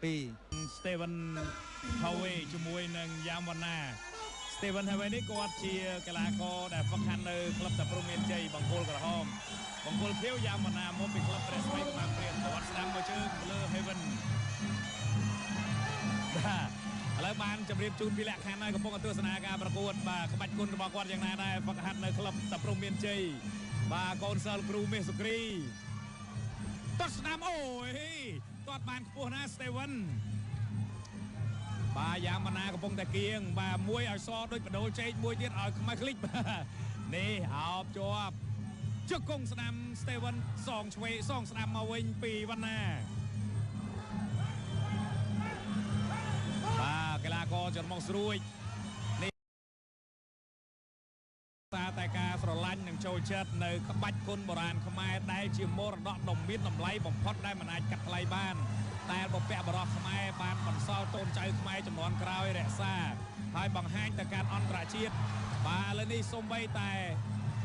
Steven Howe ជាមួយនឹង Yamana Steven Howe នេះគាត់ជាកីឡាករដែលហ្វឹកហាត់នៅក្លឹបតាព្រំមានជ័យបង្គោលក្រហមបង្គោលខៀវ Yamana មកពីក្លឹបព្រះស្រីកម្ពុជាគាត់ស្ដាំមកជើងលើ Heaven ឥឡូវបានជម្រាបជូនពីលក្ខខណ្ឌហើយកំពុងទស្សនាការប្រកួតបាទក្បាច់គុណរបស់គាត់យ៉ាងណាដែរហ្វឹកហាត់នៅក្លឹបតាព្រំមានជ័យបាទកូនសិលគ្រូមេសុគ្រីតោះស្ដាំអូយគាត់បានខ្ពស់ណាស់ Steven បាទយ៉ាងម៉ាណាកំពុងតែគៀងបាទមួយឲ្យសដូចបដូលចេកមួយទៀតឲ្យខ្មៅឃ្លិចនេះអោបជាប់ជង្គង់ស្ដាំ Steven សងឆ្វេងសងស្ដាំមកវិញពីវណ្ណាបាទកីឡាករចំមកស្រួយនេះតែការស្រឡាញ់និងចូលចិត្តនៅក្បាច់គុណបុរាណខ្មែរដែលជាមរតកដ៏មានតម្លៃបំផុតដែលមិនអាចកាត់ថ្លៃបានតែបុព្វបុរសខ្មែរបានបន្សល់កូនចៅខ្មែរចំនួនក្រោយរក្សាហើយបង្ហាញទៅកាន់អន្តរជាតិបាទឥឡូវនេះសូម្បីតែ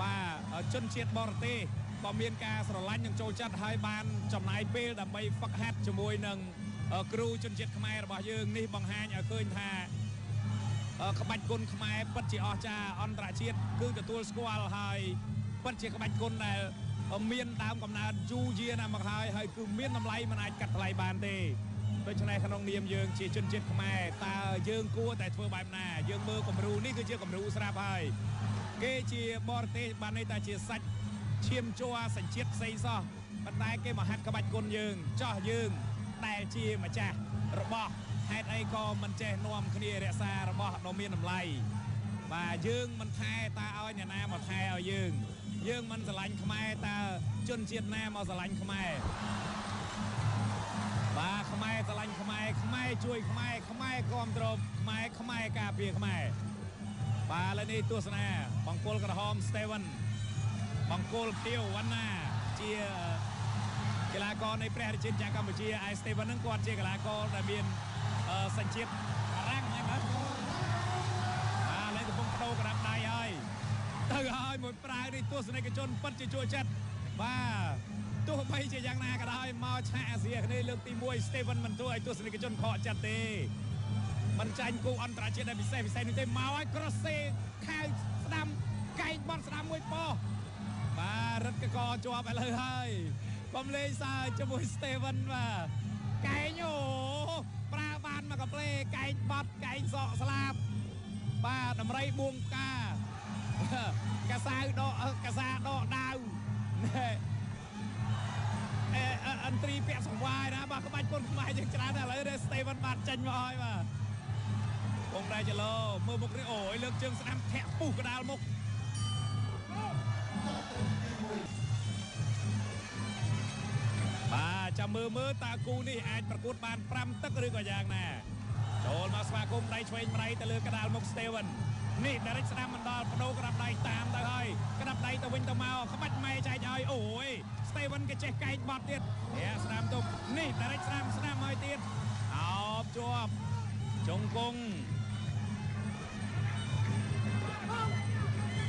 បាទជនជាតិបរទេសក៏មានការស្រឡាញ់និងចូលចិត្តហើយបានចំណាយពេលដើម្បីហ្វឹកហាត់ជាមួយនឹងគ្រូជនជាតិខ្មែររបស់យើងនេះបង្ហាញឲ្យឃើញថាក្បាច់គុណខ្មែរពិតជាអស្ចារ្យអន្តរជាតិគឺទទួលស្គាល់ហើយពិតជាក្បាច់គុណដែលមានដើមកំណើតយូរយារណាស់មកហើយគឺមានតម្លៃមិនអាចកាត់ថ្លៃបានទេដូច្នេះក្នុងនាមយើងជាជនជាតិខ្មែរតើយើងគួរតែធ្វើបែបណាយើងមើលគំរូនេះគឺជាគំរូស្រាប់ហើយគេជាបរទេសបានន័យថាជាសាច់ឈាមជ័រសញ្ជាតិផ្សេងសោះប៉ុន្តែគេមកហាត់ក្បាច់គុណយើងចោះយើងដែលជាម្ចាស់របស់ហេតុអីក៏មិនចេះនាំគ្នារក្សារបស់ដ៏មានតម្លៃបាទយើងមិនថែតើឲ្យអ្នកណាមកថែឲ្យយើងមិនស្រឡាញ់ខ្មែរតើជនជាតិណាមកស្រឡាញ់ខ្មែរបាទខ្មែរស្រឡាញ់ខ្មែរជួយខ្មែរគ្រប់គ្រងខ្មែរការពារខ្មែរបាទឥឡូវនេះទស្សនាបង្គោលក្រហម Steven បង្គោលខៀវវណ្ណាជាកីឡាករនៃព្រះរាជាណាចក្រកម្ពុជាឯ Steven នឹងគាត់ជាកីឡាករដែលមានសញ្ជាតិបារាំងហ្នឹងបាទឥឡូវកំពុងបដូរក្តាប់ដៃហើយទៅហើយមួយប្រាវនេះទស្សនិកជនពិតជាជួយចិត្តបាទទោះបីជាយ៉ាងណាក៏ដោយមកឆាកអាស៊ីគ្នាលើកទី1 Steven មិនធ្វើឲ្យទស្សនិកជនខកចិត្តទេមិនចាញ់គូអន្តរជាតិដែលពិសេសនេះទេមកឲ្យ cross សេខៅស្ដាំកែងបត់ស្ដាំមួយប៉ោះបាទរឹតកកជាប់ឥឡូវហើយកុំលេងសើចជាមួយ Steven បាទកែងអូប្រើបានមកកាផ្លេកែងបត់កែងសក់ស្លាប់បាទដំរីបួងផ្កាកាសាដកដាវអន្ត្រីពាក់សង្វាយណាបាទក្បាច់គុណខ្មែរយើងច្រើនឥឡូវ Steven បានចេញមកហើយបាទបងដែរចលោមើលមុខនេះអូយលើកជើងស្ដាំធាក់ពុះកដាលមុខបាទចាំមើលតើគូនេះអាចប្រកួតបាន5ទឹកឬក៏យ៉ាងណាចូលមកស្វាគមន៍ដៃឆ្វេងម្ដាយទៅលើកដាលមុខ Steven នេះដារិចស្ដាំមិនដល់បដូរក្តាប់ដៃតាមទៅហើយក្តាប់ដៃទៅវិញទៅមកក្បាច់ម៉ែចែកឲ្យអូយ Steven គេចេះកែងបត់ទៀតស្ដាំទុកនេះដារិចស្ដាំហើយទៀតអោបជាប់ជង្គង់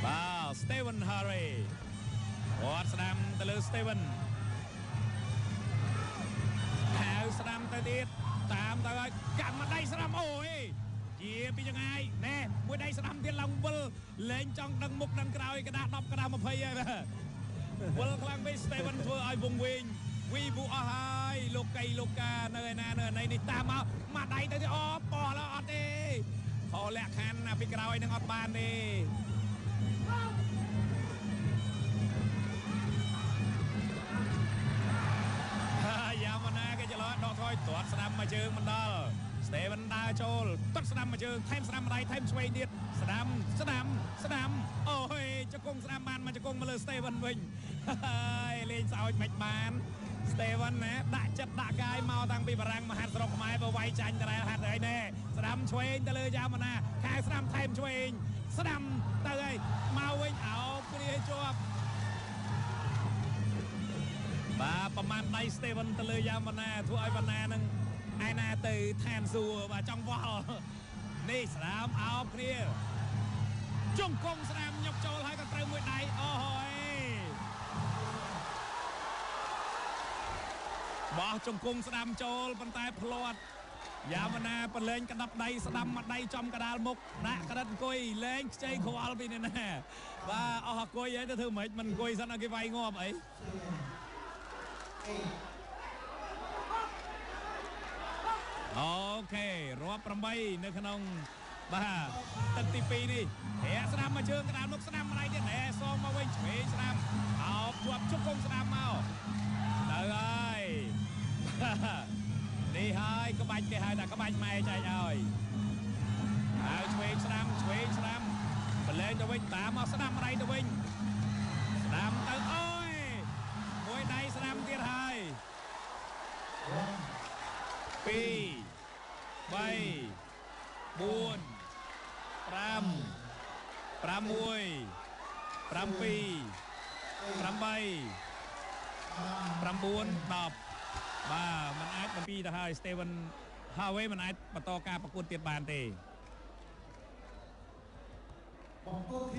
បាទ Steven Harry គាត់ស្ដាំទៅលើ Steven ហៅស្ដាំទៅទៀតតាមទៅហើយកាត់មកដៃស្ដាំអូយជាពីចង្អាយណែមួយដៃស្ដាំទៀតឡើងវិលលេងចង់ដឹងមុខដឹងក្រោយក្តារ10ក្តារ20ហើយបាទវិលខ្លាំងពេក Steven ធ្វើឲ្យវងវែងវីវូអស់ហើយលោកកៃលោកកានៅឯណានៅណៃនេះតាមមកដៃទៅទៀតអូប៉ោះឡើយអត់ទេខលលក្ខខណ្ឌពីក្រោយនឹងអត់បានទេយ៉ាងម៉ាណាគេច្រឡំដកថយទាត់ស្ដាំមកជើងមិនដល់ Steven ដើរចូលទាត់ស្ដាំមកជើងថែមស្ដាំម្ដាយថែមឆ្វេងទៀតស្ដាំអូយជង្គង់ស្ដាំបានមកជង្គង់មកលើ Steven វិញហើយលេងសើចមិនបាន Steven ណាដាក់ចិត្តដាក់កាយមកតាំងពីបារាំងមកហាត់ស្រុកខ្មែរបើវាយចាញ់តែហាត់ហើយណែស្ដាំឆ្វេងទៅលើយ៉ាងម៉ាណាខែស្ដាំថែមឆ្វេងស្ដាំទៅហើយមកវិញអោបគ្នាជាប់បាទប្រមាណដៃ Steven ទៅលើយ៉ាងម៉ាណាធ្វើឲ្យវណ្ណានឹងឯណាទៅឋានសួគ៌បាទចង់វល់នេះស្ដាំអោបគ្នាជង្គង់ស្ដាំញុកចូលហើយក៏ត្រូវមួយដៃអូយបោះជង្គង់ស្ដាំចូលប៉ុន្តែផ្លាត់ យ៉ាមណាបលែងកណ្ដាប់ដៃស្ដាំមកដៃចំកដាលមុខដាក់ក្រិតអង្គុយលេងខ្ចីខ្វល់ពីនេះណាបាទអស់អង្គុយហើយទៅធ្វើម៉េចមិនអង្គុយសិនឲ្យគេវាយងាប់អីអូខេរាប់8នៅក្នុងបាទទឹកទី2នេះហែស្ដាំមកជើងកដាលមុខស្ដាំមកដៃទៀតហែសងមកវិញឆ្វេងស្ដាំអោបជាប់ជុកគុំស្ដាំមកទៅហើយនេះហើយក្បាច់គេហៅថាក្បាច់ម៉ែចែកឲ្យហើយឆ្វេងស្ដាំបលែងទៅវិញតាមមកស្ដាំដៃទៅវិញស្ដាំទៅអូយមួយដៃស្ដាំទៀតហើយ2 3 4 5 6 7 8 9 10 បាទมันអាចបំពីទៅហើយ Steven Harvey มันអាចបន្តការប្រកួតទៀតបានទេបង្គោល